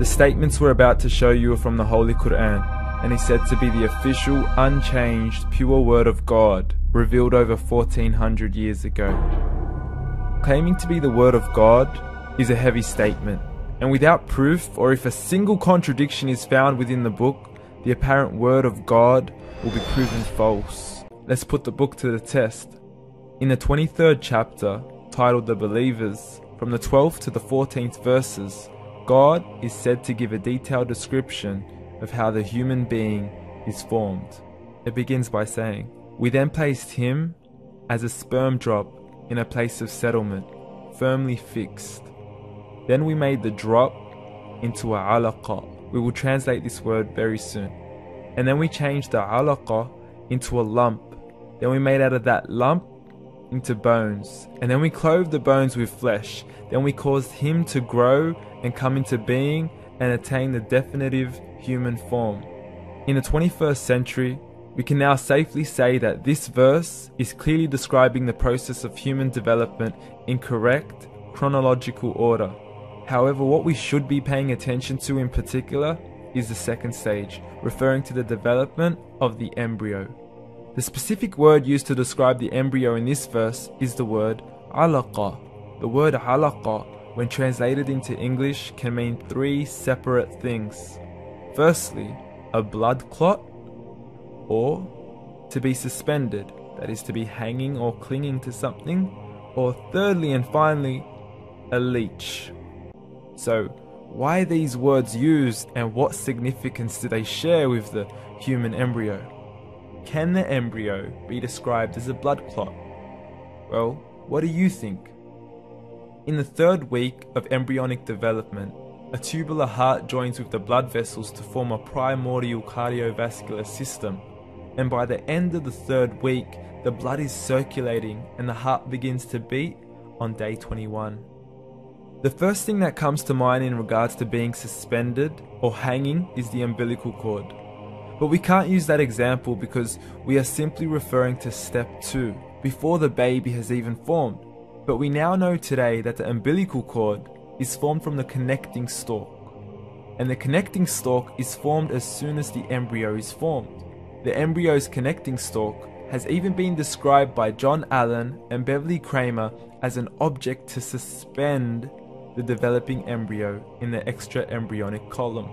The statements we're about to show you are from the Holy Quran, and is said to be the official, unchanged, pure word of God, revealed over 1400 years ago. Claiming to be the word of God is a heavy statement, and without proof, or if a single contradiction is found within the book, the apparent word of God will be proven false. Let's put the book to the test. In the 23rd chapter, titled The Believers, from the 12th to the 14th verses, God is said to give a detailed description of how the human being is formed. It begins by saying, "We then placed him as a sperm drop in a place of settlement, firmly fixed. Then we made the drop into a alaqa." We will translate this word very soon. "And then we changed the alaqa into a lump. Then we made out of that lump into bones. And then we clothed the bones with flesh. Then we caused him to grow and come into being and attain the definitive human form." In the 21st century, we can now safely say that this verse is clearly describing the process of human development in correct chronological order. However, what we should be paying attention to in particular is the second stage, referring to the development of the embryo. The specific word used to describe the embryo in this verse is the word alaqa. The word alaqa, when translated into English, can mean three separate things. Firstly, a blood clot, or to be suspended, that is to be hanging or clinging to something, or thirdly and finally, a leech. So, why are these words used, and what significance do they share with the human embryo? Can the embryo be described as a blood clot? Well, what do you think? In the 3rd week of embryonic development, a tubular heart joins with the blood vessels to form a primordial cardiovascular system, and by the end of the 3rd week, the blood is circulating and the heart begins to beat on day 21. The first thing that comes to mind in regards to being suspended or hanging is the umbilical cord. But we can't use that example because we are simply referring to step 2, before the baby has even formed. But we now know today that the umbilical cord is formed from the connecting stalk. And the connecting stalk is formed as soon as the embryo is formed. The embryo's connecting stalk has even been described by John Allen and Beverly Kramer as an object to suspend the developing embryo in the extra-embryonic column.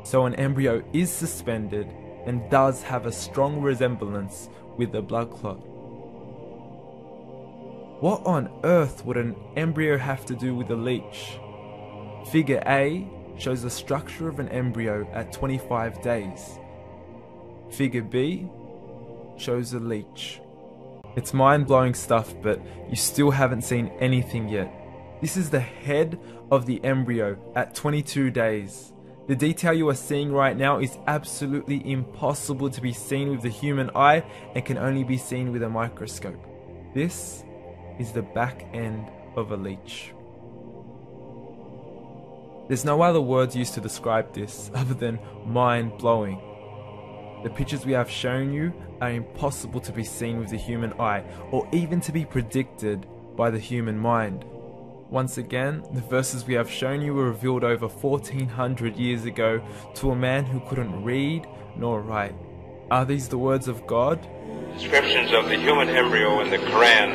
So an embryo is suspended and does have a strong resemblance with the blood clot. What on earth would an embryo have to do with a leech? Figure A shows the structure of an embryo at 25 days. Figure B shows a leech. It's mind-blowing stuff, but you still haven't seen anything yet. This is the head of the embryo at 22 days. The detail you are seeing right now is absolutely impossible to be seen with the human eye and can only be seen with a microscope. This is the back end of a leech. There's no other words used to describe this other than mind-blowing. The pictures we have shown you are impossible to be seen with the human eye or even to be predicted by the human mind. Once again, the verses we have shown you were revealed over 1400 years ago to a man who couldn't read nor write. Are these the words of God? Descriptions of the human embryo in the Quran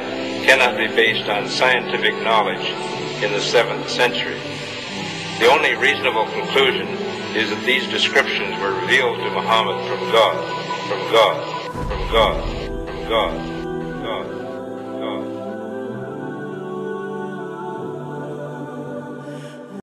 cannot be based on scientific knowledge in the 7th century. The only reasonable conclusion is that these descriptions were revealed to Muhammad from God, from God, from God, from God, from God.